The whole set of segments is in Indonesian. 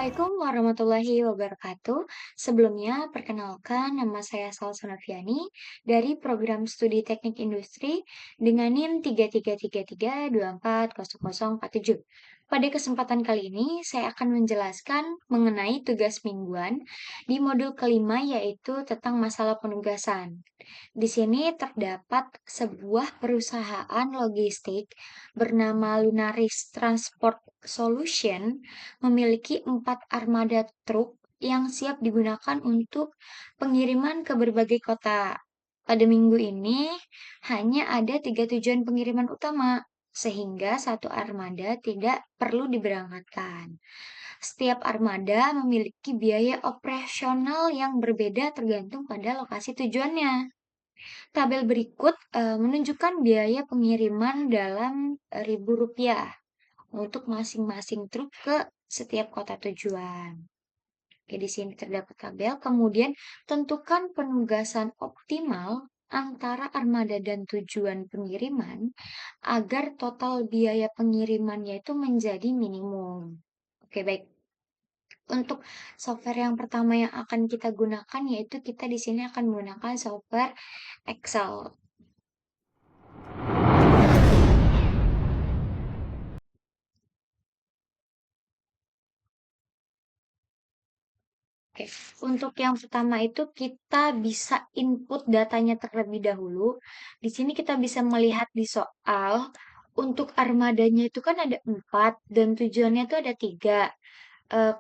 Assalamualaikum warahmatullahi wabarakatuh. Sebelumnya, perkenalkan nama saya Salsa Noviani dari program studi Teknik Industri dengan NIM 3333240047. Pada kesempatan kali ini, saya akan menjelaskan mengenai tugas mingguan di modul kelima yaitu tentang masalah penugasan. Di sini terdapat sebuah perusahaan logistik bernama Lunaris Transport Solution memiliki 4 armada truk yang siap digunakan untuk pengiriman ke berbagai kota. Pada minggu ini hanya ada 3 tujuan pengiriman utama, sehingga satu armada tidak perlu diberangkatkan. Setiap armada memiliki biaya operasional yang berbeda tergantung pada lokasi tujuannya. Tabel berikut menunjukkan biaya pengiriman dalam ribu rupiah untuk masing-masing truk ke setiap kota tujuan. Oke, di sini terdapat tabel. Kemudian tentukan penugasan optimal antara armada dan tujuan pengiriman agar total biaya pengirimannya itu menjadi minimum. Oke, baik. Untuk software yang pertama yang akan kita gunakan yaitu kita di sini akan menggunakan software Excel. Oke, untuk yang pertama itu kita bisa input datanya terlebih dahulu. Di sini kita bisa melihat di soal, untuk armadanya itu kan ada 4 dan tujuannya itu ada 3.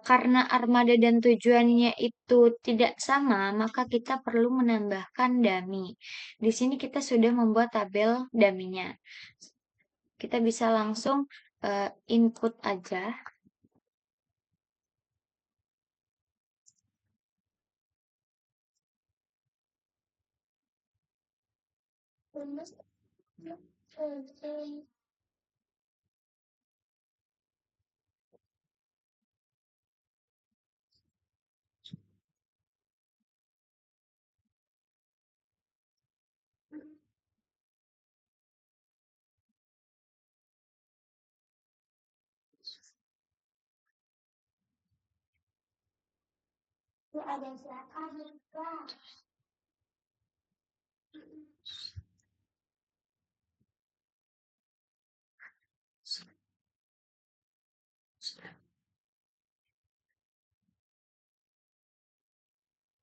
Karena armada dan tujuannya itu tidak sama, maka kita perlu menambahkan dummy. Di sini kita sudah membuat tabel dummy-nya. Kita bisa langsung input aja.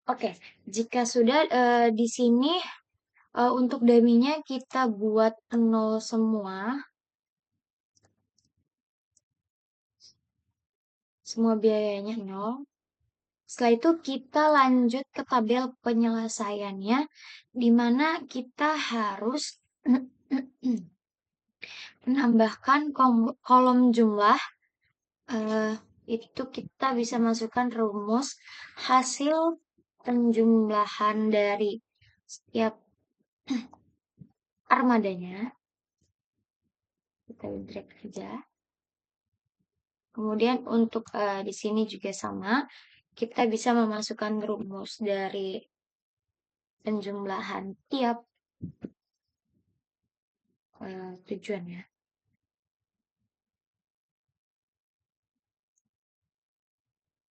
Oke, jika sudah di sini untuk dummy-nya kita buat 0 semua biayanya 0. Setelah itu kita lanjut ke tabel penyelesaiannya, di mana kita harus menambahkan kolom jumlah. Itu kita bisa masukkan rumus hasil penjumlahan dari setiap armadanya. Kita drag aja. Kemudian untuk di sini juga sama, kita bisa memasukkan rumus dari penjumlahan tiap tujuannya.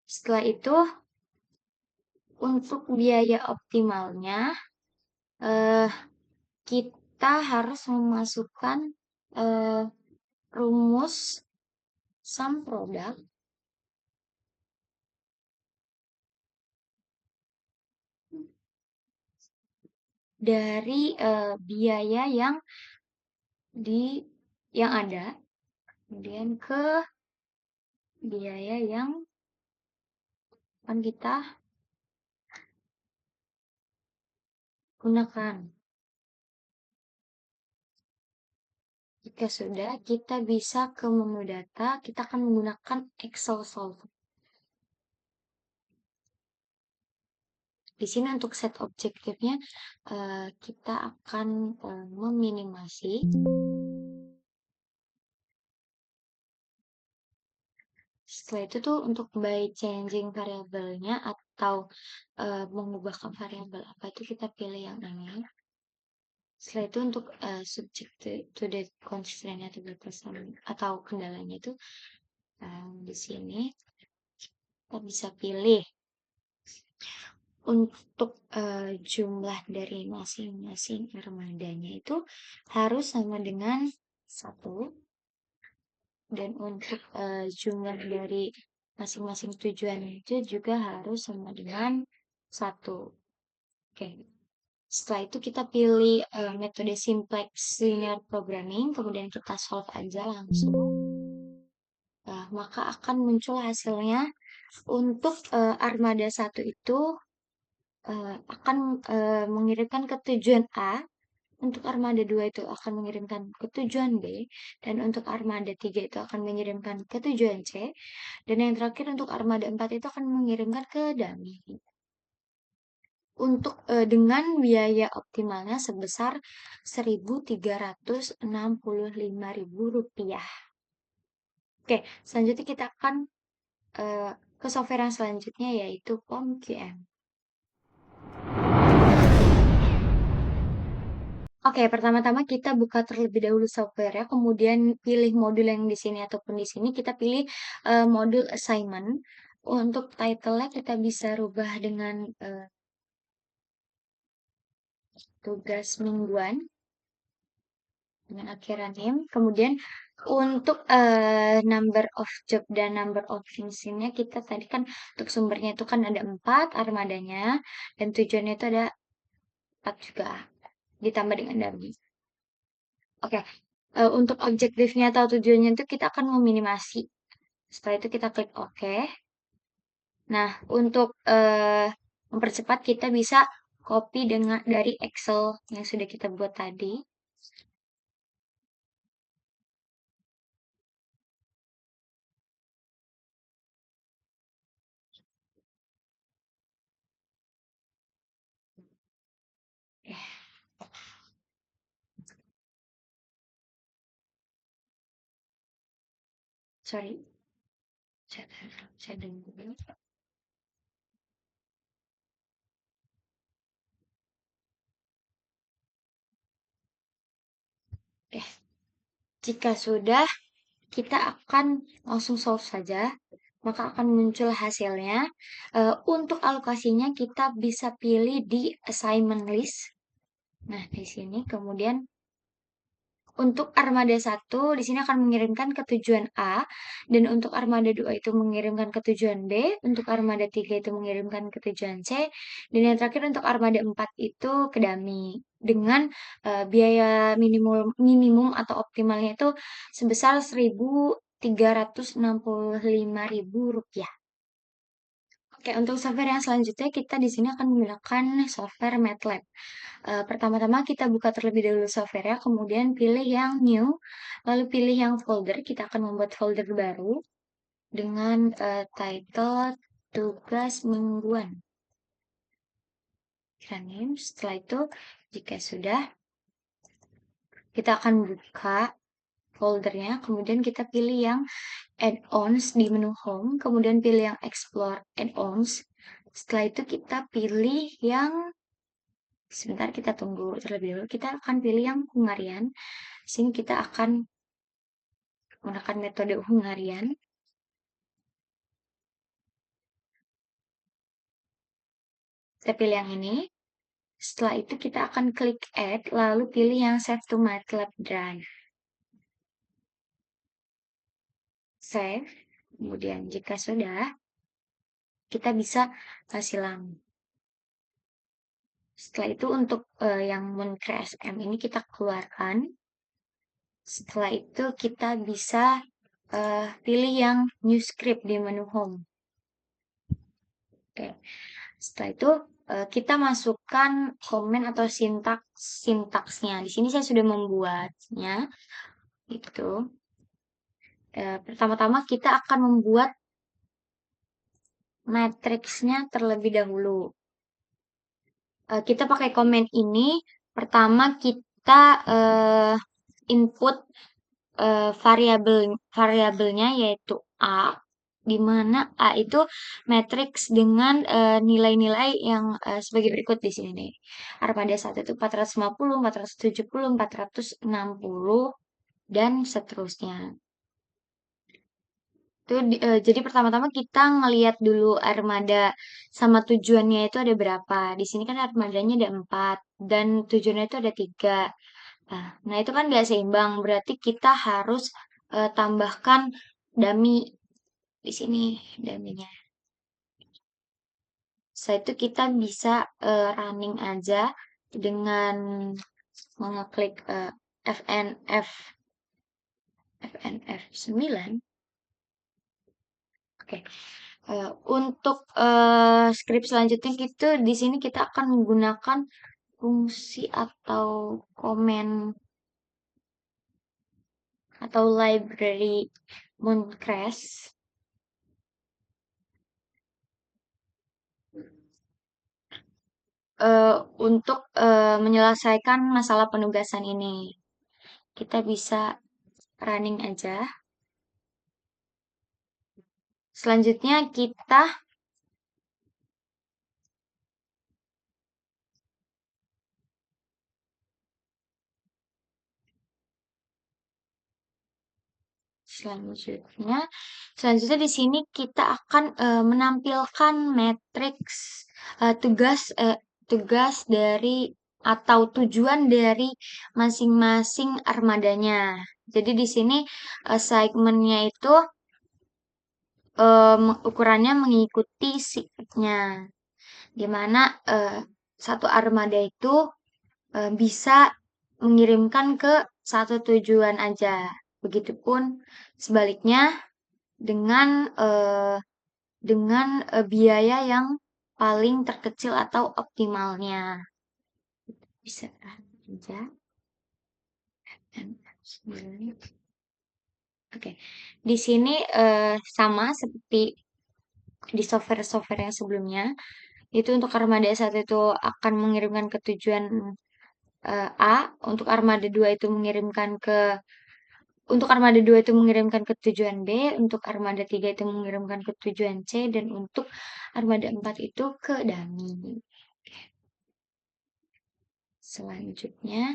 Setelah itu, untuk biaya optimalnya, kita harus memasukkan rumus sum product dari biaya yang ada, kemudian ke biaya yang akan kita gunakan. Jika sudah, kita bisa ke menu data, kita akan menggunakan Excel Solver. Di sini untuk set objektifnya, kita akan meminimasi. Setelah itu tuh untuk by changing variabelnya atau mengubahkan variabel apa itu kita pilih yang ini. Setelah itu untuk subject to the constraint atau batasan atau kendalanya itu di sini kita bisa pilih untuk jumlah dari masing-masing armadanya itu harus sama dengan satu, dan untuk jumlah dari masing-masing tujuan itu juga harus sama dengan satu. Oke. Setelah itu kita pilih metode simplex linear programming, kemudian kita solve aja langsung. Nah, maka akan muncul hasilnya untuk armada satu itu akan mengirimkan ke tujuan A, untuk armada 2 itu akan mengirimkan ke tujuan B, dan untuk armada 3 itu akan mengirimkan ke tujuan C, dan yang terakhir untuk armada 4 itu akan mengirimkan ke dummy. Untuk dengan biaya optimalnya sebesar Rp1.365.000. Oke, selanjutnya kita akan ke software yang selanjutnya yaitu POM-QM. Oke, pertama-tama kita buka terlebih dahulu software ya, kemudian pilih modul yang di sini ataupun di sini kita pilih modul assignment. Untuk title-nya kita bisa rubah dengan tugas mingguan dengan akhiran name. Kemudian untuk number of job dan number of function-nya kita tadi kan untuk sumbernya itu kan ada 4 armadanya, dan tujuannya itu ada 4 juga ditambah dengan dummy. Oke, untuk objektifnya atau tujuannya itu kita akan meminimasi. Setelah itu kita klik OK. Nah, untuk mempercepat kita bisa copy dari Excel yang sudah kita buat tadi. Eh, sorry, saya dulu. Eh, jika sudah, kita akan langsung solve saja, maka akan muncul hasilnya. Untuk alokasinya kita bisa pilih di assignment list. Nah, di sini kemudian untuk armada 1 di sini akan mengirimkan ke tujuan A, dan untuk armada 2 itu mengirimkan ke tujuan B, untuk armada 3 itu mengirimkan ke tujuan C, dan yang terakhir untuk armada 4 itu ke dummy. Dengan biaya minimum minimum atau optimalnya itu sebesar Rp1.365.000. Oke, untuk software yang selanjutnya kita di sini akan menggunakan software MATLAB. Pertama-tama kita buka terlebih dahulu software ya, kemudian pilih yang new, lalu pilih yang folder. Kita akan membuat folder baru dengan title tugas mingguan. Name. Setelah itu, jika sudah, kita akan buka foldernya, kemudian kita pilih yang add-ons di menu home, kemudian pilih yang explore add-ons. Setelah itu kita pilih yang sebentar, kita tunggu terlebih dahulu. Kita akan pilih yang Hungarian. Sini kita akan menggunakan metode Hungarian. Kita pilih yang ini. Setelah itu kita akan klik add, lalu pilih yang save to MATLAB drive. Save. Kemudian jika sudah, kita bisa silang. Setelah itu untuk yang Moncre-SM ini kita keluarkan. Setelah itu kita bisa pilih yang new script di menu home. Oke. Setelah itu kita masukkan komen atau sintaksnya. Di sini saya sudah membuatnya. Itu. Pertama-tama kita akan membuat matriksnya terlebih dahulu. Kita pakai komen ini. Pertama kita input variabelnya yaitu A, di mana A itu matriks dengan nilai-nilai yang sebagai berikut di sini nih. Armada 1 itu 450, 470, 460, dan seterusnya. Jadi pertama-tama kita ngelihat dulu armada sama tujuannya itu ada berapa. Di sini kan armadanya ada 4 dan tujuannya itu ada 3. Nah, itu kan nggak seimbang, berarti kita harus tambahkan dummy di sini, dummy-nya. Setelah itu kita bisa running aja dengan mengeklik FNF FNF 9. Oke. Untuk script selanjutnya gitu di sini kita akan menggunakan fungsi atau komen atau library mooncrash untuk menyelesaikan masalah penugasan ini. Kita bisa running aja. Selanjutnya kita selanjutnya di sini kita akan menampilkan matriks tugas dari atau tujuan dari masing-masing armadanya. Jadi di sini segmennya itu ukurannya mengikuti siknya, di mana satu armada itu bisa mengirimkan ke satu tujuan aja. Begitupun sebaliknya dengan biaya yang paling terkecil atau optimalnya. Bisa aja. Oke, di sini sama seperti di software-software yang sebelumnya. Itu untuk armada 1 itu akan mengirimkan ke tujuan A, untuk armada 2 itu mengirimkan ke untuk armada 2 itu mengirimkan ke tujuan B, untuk armada 3 itu mengirimkan ke tujuan C, dan untuk armada 4 itu ke dummy. Selanjutnya,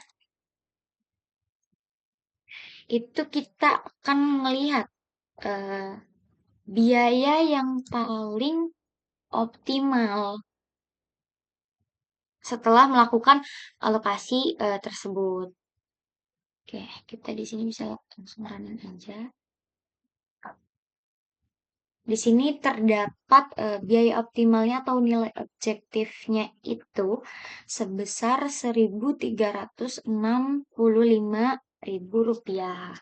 itu kita akan melihat biaya yang paling optimal setelah melakukan alokasi tersebut. Oke, kita di sini bisa langsung running aja. Di sini terdapat biaya optimalnya atau nilai objektifnya itu sebesar Rp1.365.000.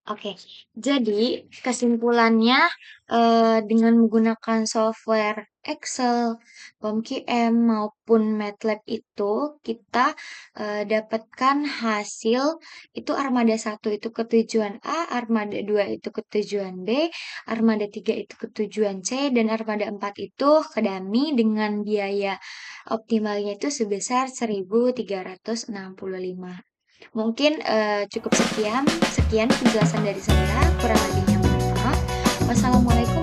Oke, jadi kesimpulannya dengan menggunakan software Excel, POMQM maupun MATLAB itu kita dapatkan hasil itu armada 1 itu ke tujuan A, armada 2 itu ke tujuan B, armada 3 itu ke tujuan C, dan armada 4 itu ke dummy dengan biaya optimalnya itu sebesar 1.365. Mungkin cukup sekian penjelasan dari saya. Kurang lebihnya mohon maaf. Wassalamualaikum